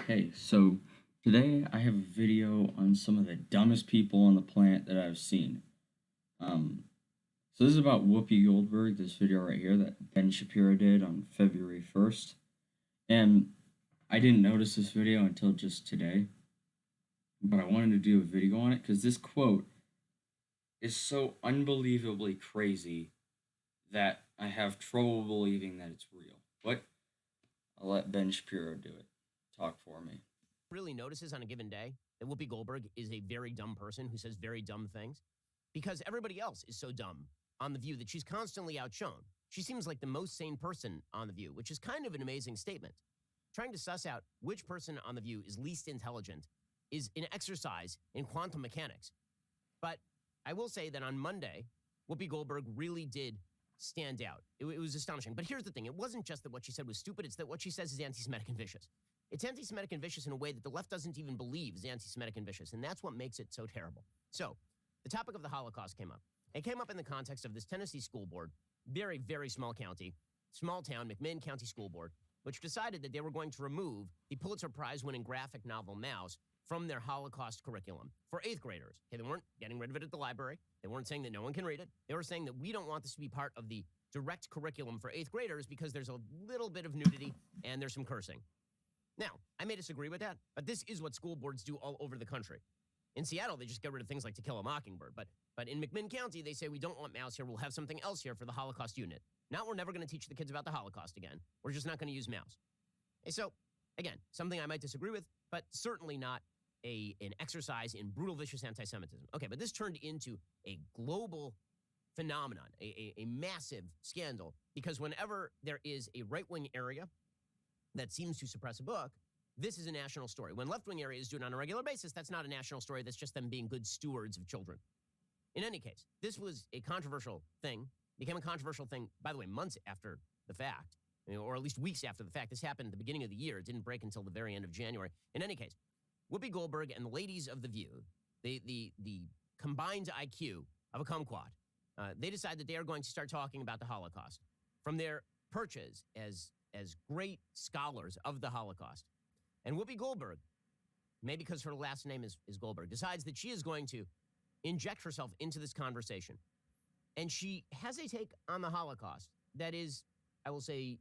Hey, so today I have a video on some of the dumbest people on the planet that I've seen. Um, so this is about Whoopi Goldberg, this video right here that Ben Shapiro did on February 1st. And I didn't notice this video until just today, but I wanted to do a video on it because this quote is so unbelievably crazy that I have trouble believing that it's real. But I'll let Ben Shapiro do it. Talk for me. Really notices on a given day that Whoopi Goldberg is a very dumb person who says very dumb things because everybody else is so dumb on The View that she's constantly outshone. She seems like the most sane person on The View, which is kind of an amazing statement. Trying to suss out which person on The View is least intelligent is an exercise in quantum mechanics. But I will say that on Monday, Whoopi Goldberg really did stand out. It was astonishing. But here's the thing. It wasn't just that what she said was stupid. It's that what she says is anti-Semitic and vicious. It's anti-Semitic and vicious in a way that the left doesn't even believe is anti-Semitic and vicious. And that's what makes it so terrible. So the topic of the Holocaust came up. It came up in the context of this Tennessee school board, very, very small county, small town, McMinn County School Board, which decided that they were going to remove the Pulitzer Prize-winning graphic novel Mouse from their Holocaust curriculum for 8th graders. Okay, they weren't getting rid of it at the library. They weren't saying that no one can read it. They were saying that we don't want this to be part of the direct curriculum for 8th graders because there's a little bit of nudity and there's some cursing. Now, I may disagree with that, but this is what school boards do all over the country. In Seattle, they just get rid of things like To Kill a Mockingbird. But in McMinn County, they say we don't want Mouse here. We'll have something else here for the Holocaust unit. Not we're never going to teach the kids about the Holocaust again. We're just not going to use Mouse. And so, again, something I might disagree with, but certainly not an exercise in brutal, vicious anti-Semitism. Okay, but this turned into a global phenomenon, a massive scandal, because whenever there is a right-wing area that seems to suppress a book, this is a national story. When left-wing areas do it on a regular basis, that's not a national story. That's just them being good stewards of children. In any case, this was a controversial thing, became a controversial thing, by the way, months after the fact, or at least weeks after the fact. This happened at the beginning of the year. It didn't break until the very end of January. In any case, Whoopi Goldberg and the ladies of The View, the combined IQ of a kumquat, they decide that they are going to start talking about the Holocaust from their perches as great scholars of the Holocaust. And Whoopi Goldberg, maybe because her last name is Goldberg, decides that she is going to inject herself into this conversation. And she has a take on the Holocaust that is, I will say,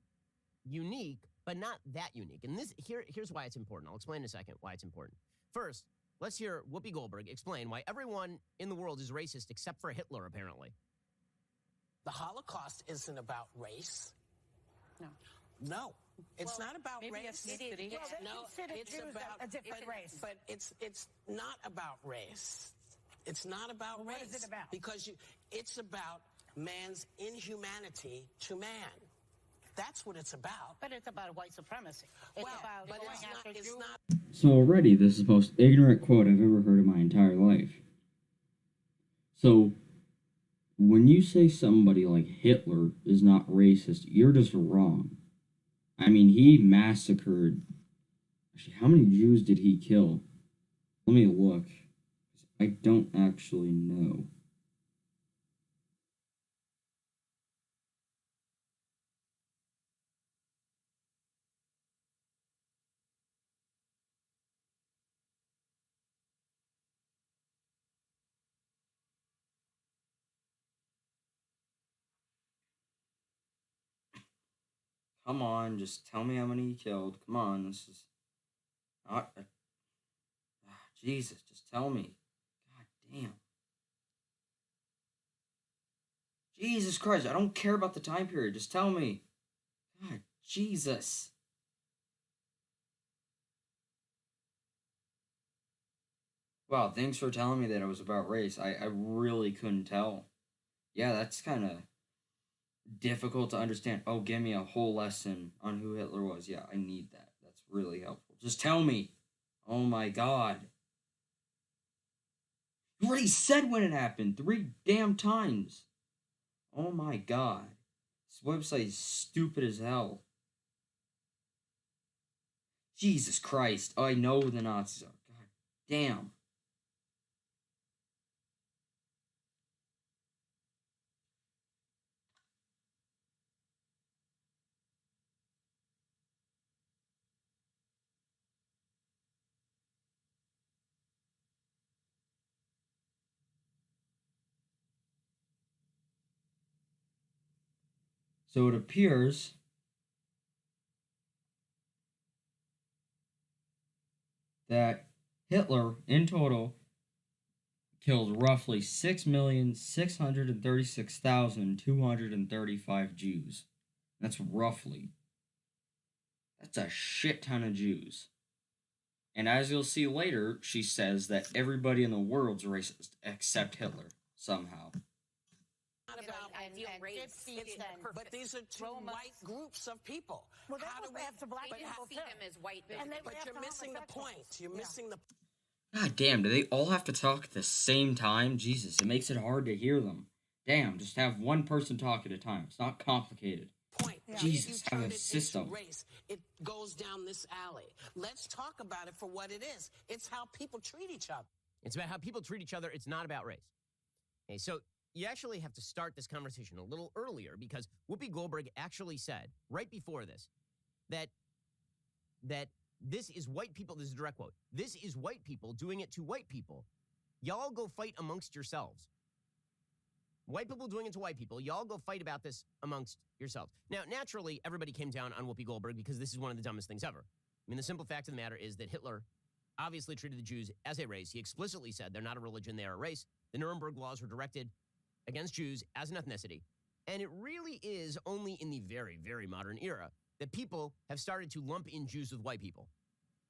unique, but not that unique. And here's why it's important. I'll explain in a second why it's important. First, let's hear Whoopi Goldberg explain why everyone in the world is racist except for Hitler, apparently. The Holocaust isn't about race. No. No. It's not about maybe race. ethnicity. Well, No, it's about a different race. But it's not about race. It's not about race. What is it about? Because it's about man's inhumanity to man. That's what it's about. But it's about white supremacy. It's Well, about but going it's after not. It's Jews. not. So already, this is the most ignorant quote I've ever heard in my entire life. So, when you say somebody like Hitler is not racist, you're just wrong. I mean, he massacred... Actually, how many Jews did he kill? Let me look. I don't actually know. Come on, just tell me how many he killed. Come on, this is not... Jesus, just tell me. God damn. Jesus Christ, I don't care about the time period. Just tell me. God, Jesus. Wow, thanks for telling me that it was about race. I really couldn't tell. Yeah, that's kind of difficult to understand. Oh, give me a whole lesson on who Hitler was. Yeah, I need that. That's really helpful. Just tell me. Oh my god. You already said when it happened 3 damn times. Oh my god. This website is stupid as hell. Jesus Christ. Oh, I know the Nazis are. God damn. So it appears that Hitler, in total, killed roughly 6,636,235 Jews. That's roughly. That's a shit ton of Jews. And as you'll see later, she says that everybody in the world's racist except Hitler, somehow. Not about ideal race. but these are two white groups of people. Well, they're How do supposed to answer black They people just see too. them as white people. And they But have you're to missing the homosexuals. point. You're missing the God damn, do they all have to talk at the same time? Jesus, it makes it hard to hear them. Damn, just have one person talk at a time. It's not complicated. point. Yeah. Jesus, You have turn a it system. into race. It goes down this alley. Let's talk about it for what it is. It's how people treat each other. It's about how people treat each other. It's not about race. Okay, so you actually have to start this conversation a little earlier because Whoopi Goldberg actually said right before this that this is white people. This is a direct quote. This is white people doing it to white people. Y'all go fight amongst yourselves. White people doing it to white people. Y'all go fight about this amongst yourselves. Now, naturally, everybody came down on Whoopi Goldberg because this is one of the dumbest things ever. I mean, the simple fact of the matter is that Hitler obviously treated the Jews as a race. He explicitly said they're not a religion, they are a race. The Nuremberg laws were directed against Jews as an ethnicity. And it really is only in the very, very modern era that people have started to lump in Jews with white people.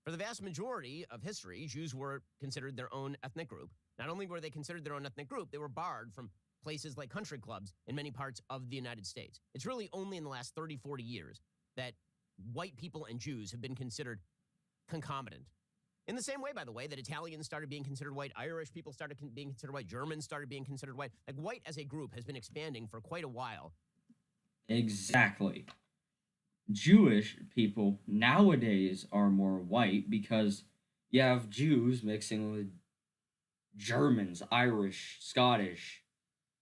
For the vast majority of history, Jews were considered their own ethnic group. Not only were they considered their own ethnic group, they were barred from places like country clubs in many parts of the United States. It's really only in the last 30, 40 years that white people and Jews have been considered concomitant. In the same way, by the way, that Italians started being considered white, Irish people started being considered white, Germans started being considered white. Like, white as a group has been expanding for quite a while. Exactly. Jewish people nowadays are more white because you have Jews mixing with Germans, Irish, Scottish.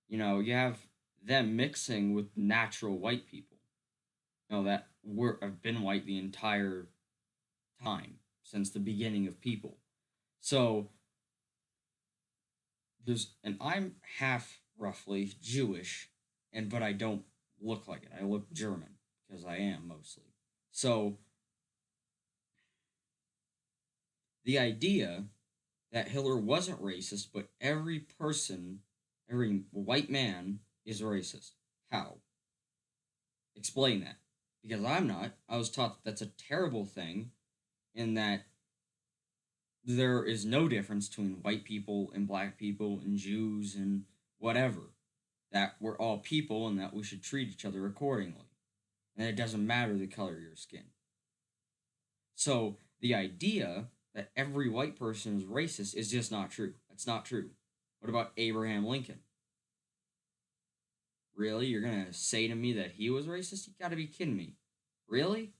You know, you have them mixing with natural white people. You know, that have been white the entire time since the beginning of people. So and I'm half roughly Jewish, but I don't look like it. I look German because I am mostly. So the idea that Hitler wasn't racist, but every white man is racist. How? Explain that. Because I'm not. I was taught that that's a terrible thing, in that there is no difference between white people and black people and Jews and whatever. That we're all people and that we should treat each other accordingly. And it doesn't matter the color of your skin. So the idea that every white person is racist is just not true. That's not true. What about Abraham Lincoln? Really? You're going to say to me that he was racist? You gotta be kidding me. Really?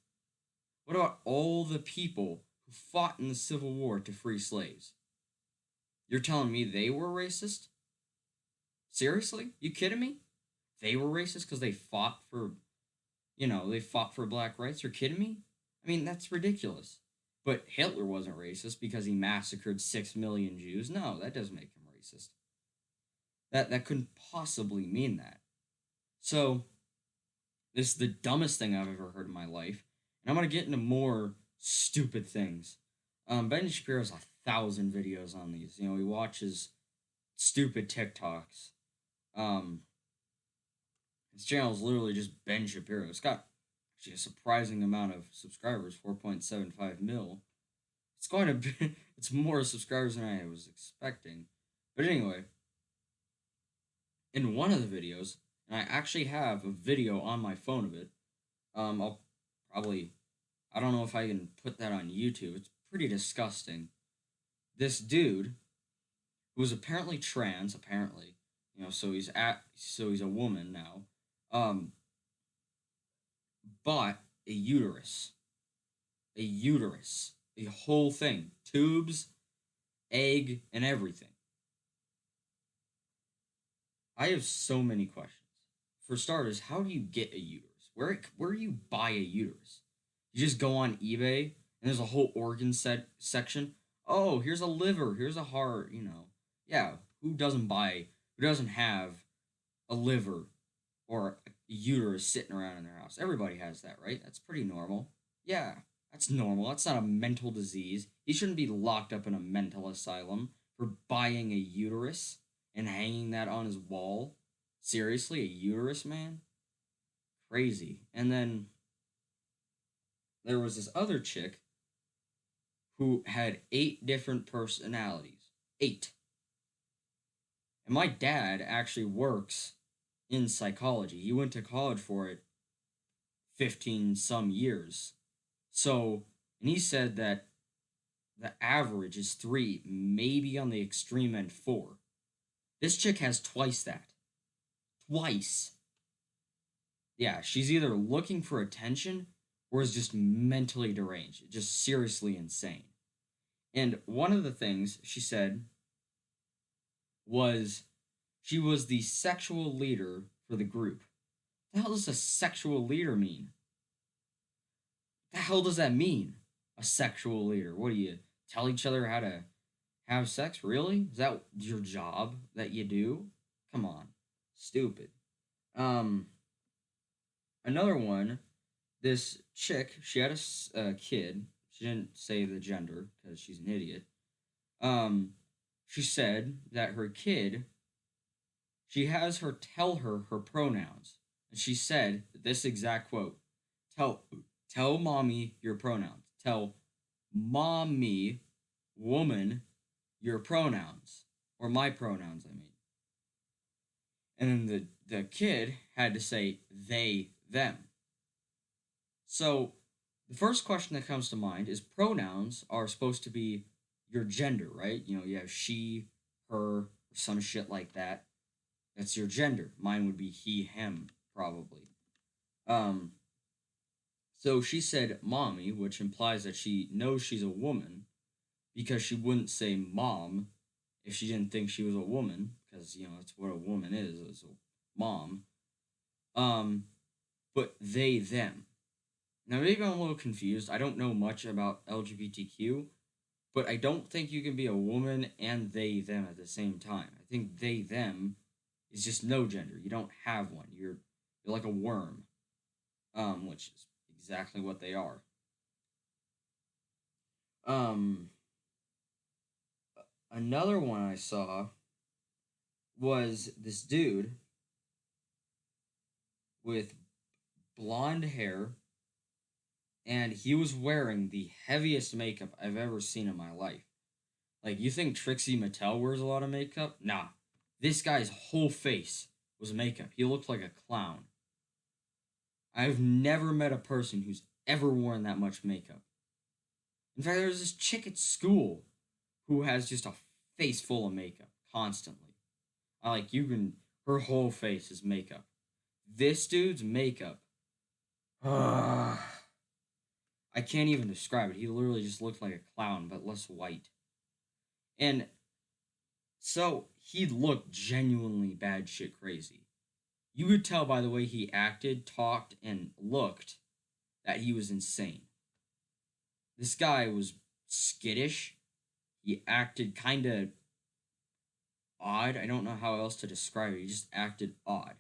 What about all the people who fought in the Civil War to free slaves? You're telling me they were racist? Seriously? You kidding me? They were racist because they fought for, they fought for black rights? You're kidding me? I mean, that's ridiculous. But Hitler wasn't racist because he massacred 6 million Jews. No, that doesn't make him racist. That couldn't possibly mean that. So, this is the dumbest thing I've ever heard in my life. And I'm going to get into more stupid things. Ben Shapiro has 1,000 videos on these. He watches stupid TikToks. His channel is literally just Ben Shapiro. It's got actually a surprising amount of subscribers, 4.75 mil. It's quite a bit. It's more subscribers than I was expecting. But anyway, in one of the videos, and I actually have a video on my phone of it. I'll probably, I don't know if I can put that on YouTube. It's pretty disgusting. This dude, who was apparently trans, so he's a woman now, bought a uterus, a whole thing, tubes, egg, and everything. I have so many questions. For starters, how do you get a uterus? Where do you buy a uterus? You just go on eBay and there's a whole organ section. Oh, here's a liver, here's a heart, Yeah, who doesn't have a liver or, uterus sitting around in their house. Everybody has that, right? That's pretty normal. Yeah, that's normal. That's not a mental disease. He shouldn't be locked up in a mental asylum for buying a uterus and hanging that on his wall. Seriously, a uterus, man? Crazy. And then there was this other chick who had 8 different personalities. 8. And my dad actually works in psychology. He went to college for it 15 some years. So, and he said that the average is 3, maybe on the extreme end 4. This chick has twice that. Twice. Yeah, she's either looking for attention or is just mentally deranged, just seriously insane. And one of the things she said was she was the sexual leader for the group. The hell does a sexual leader mean? The hell does that mean? A sexual leader? What do you tell each other how to have sex? Really? Is that your job that you do? Come on. Stupid. Another one, this chick, she had a kid. She didn't say the gender because she's an idiot. She said that her kid, she has her tell her her pronouns. And she said this exact quote: Tell mommy your pronouns. Tell mommy, woman, your pronouns. Or my pronouns, I mean. And then the kid had to say they, them. So the first question that comes to mind is pronouns are supposed to be your gender, right? You know, you have she, her, or some shit like that. That's your gender. Mine would be he, him, probably. So she said mommy, which implies that she knows she's a woman because she wouldn't say mom if she didn't think she was a woman, because you know that's what a woman is a mom. But they, them. Now maybe I'm a little confused. I don't know much about LGBTQ, but I don't think you can be a woman and they, them at the same time. I think they, them is just no gender. You don't have one. You're like a worm, which is exactly what they are. Another one I saw was this dude with blonde hair, and he was wearing the heaviest makeup I've ever seen in my life. Like, you think Trixie Mattel wears a lot of makeup? Nah. This guy's whole face was makeup. He looked like a clown. I've never met a person who's ever worn that much makeup. In fact, there's this chick at school who has just a face full of makeup constantly. Her whole face is makeup. This dude's makeup, I can't even describe it. He literally just looked like a clown, but less white. And so he looked genuinely bad shit crazy. You could tell by the way he acted, talked, and looked that he was insane. This guy was skittish. He acted kind of odd. I don't know how else to describe it. He just acted odd.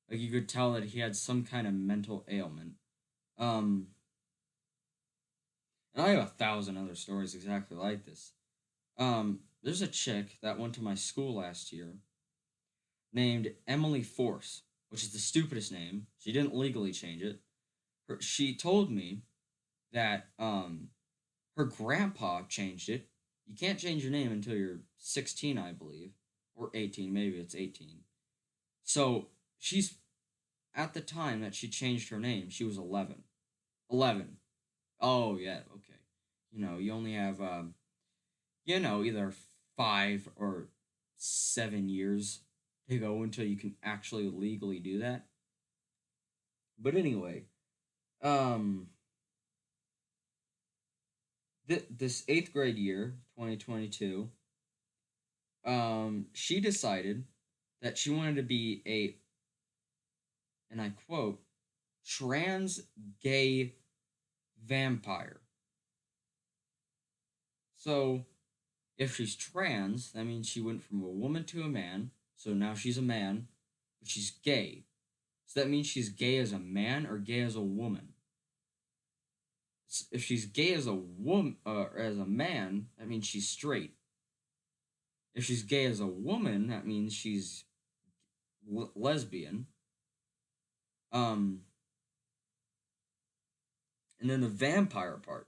Like, you could tell that he had some kind of mental ailment. And I have 1,000 other stories exactly like this. There's a chick that went to my school last year named Emily Force, which is the stupidest name. She didn't legally change it. She told me that her grandpa changed it. You can't change your name until you're 16, I believe, or 18. Maybe it's 18. So she's at the time that she changed her name, she was 11. 11. Oh yeah, okay. You know, you only have either 5 or 7 years to go until you can actually legally do that. But anyway, this 8th grade year, 2022, she decided that she wanted to be a, and I quote, trans gay vampire. So, if she's trans, that means she went from a woman to a man, so now she's a man, but she's gay. So that means she's gay as a man or gay as a woman. If she's gay as a woman or as a man, that means she's straight. If she's gay as a woman, that means she's lesbian. And then the vampire part.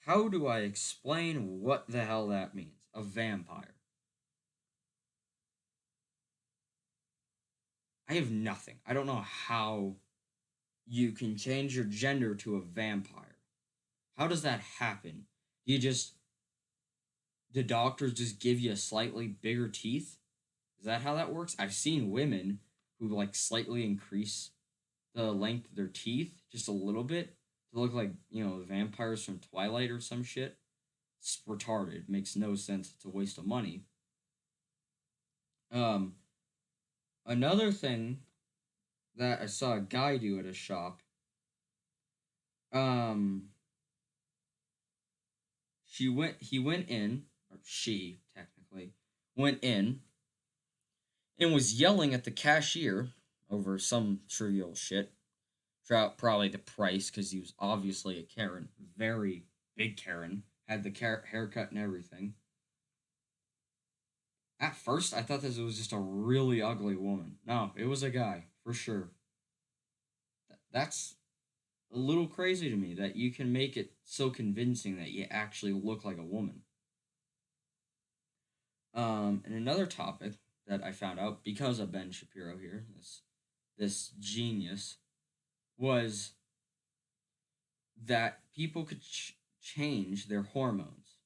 How do I explain what the hell that means? A vampire. I have nothing. I don't know how you can change your gender to a vampire. How does that happen? The doctors just give you slightly bigger teeth? Is that how that works? I've seen women who like slightly increase the length of their teeth just a little bit to look like, the vampires from Twilight or some shit. It's retarded. Makes no sense. It's a waste of money. Another thing that I saw a guy do at a shop. He went in, or she technically went in and was yelling at the cashier over some trivial shit. Probably the price, because he was obviously a Karen, very big Karen, had the haircut and everything. At first, I thought this was just a really ugly woman. No, it was a guy, for sure. That's a little crazy to me that you can make it so convincing that you actually look like a woman. And another topic that I found out because of Ben Shapiro here, this genius, was that people could change their hormones.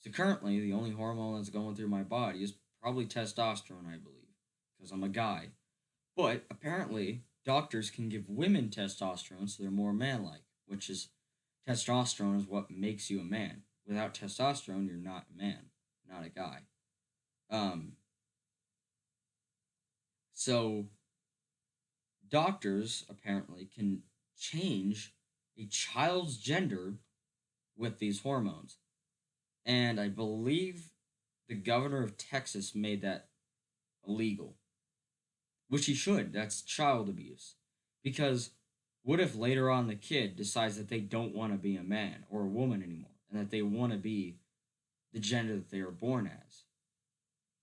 So currently, the only hormone that's going through my body is probably testosterone, I believe, because I'm a guy. But apparently, doctors can give women testosterone so they're more man-like, which is testosterone is what makes you a man. Without testosterone, you're not a man, not a guy. So doctors apparently can change a child's gender with these hormones. And I believe the governor of Texas made that illegal. Which he should. That's child abuse. Because what if later on the kid decides that they don't want to be a man or a woman anymore and that they want to be the gender that they were born as?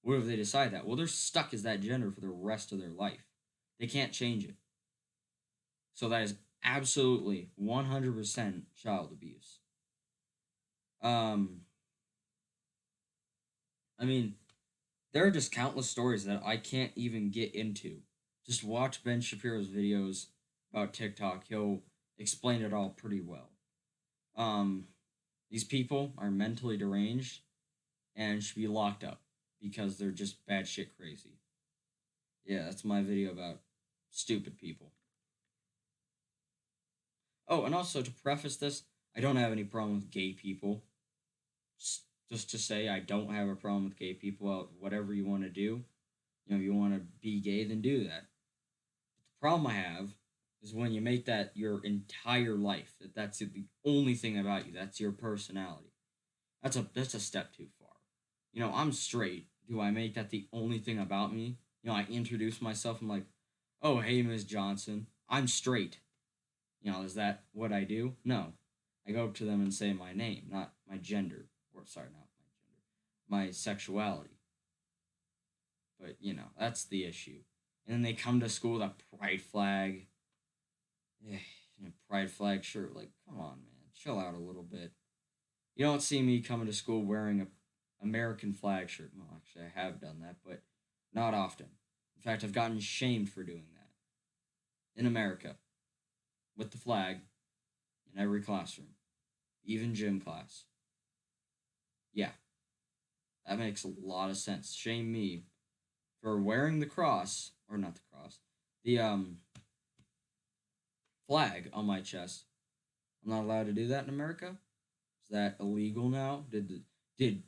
What if they decide that? Well, they're stuck as that gender for the rest of their life. They can't change it. So that is absolutely 100% child abuse. I mean, there are just countless stories that I can't even get into. Just watch Ben Shapiro's videos about TikTok. He'll explain it all pretty well. These people are mentally deranged and should be locked up because they're just bad shit crazy. Yeah, that's my video about stupid people. Oh, and also to preface this, I don't have any problem with gay people. Just to say, I don't have a problem with gay people. Whatever you want to do, you want to be gay, then do that. The problem I have is when you make that your entire life. That's the only thing about you. That's your personality. That's a step too far. I'm straight. Do I make that the only thing about me? I introduce myself. I'm like, oh, hey, Ms. Johnson, I'm straight. Is that what I do? No. I go up to them and say my name, not my gender. Or, sorry, not my gender. My sexuality. But, that's the issue. And then they come to school with a pride flag. Pride flag shirt. Like, come on, man. Chill out a little bit. You don't see me coming to school wearing a American flag shirt. Well, actually, I have done that, but not often. In fact, I've gotten shamed for doing that. In America. With the flag. In every classroom. Even gym class. Yeah. That makes a lot of sense. Shame me for wearing the cross. Or not the cross. The, flag on my chest. I'm not allowed to do that in America? Is that illegal now? Did stupid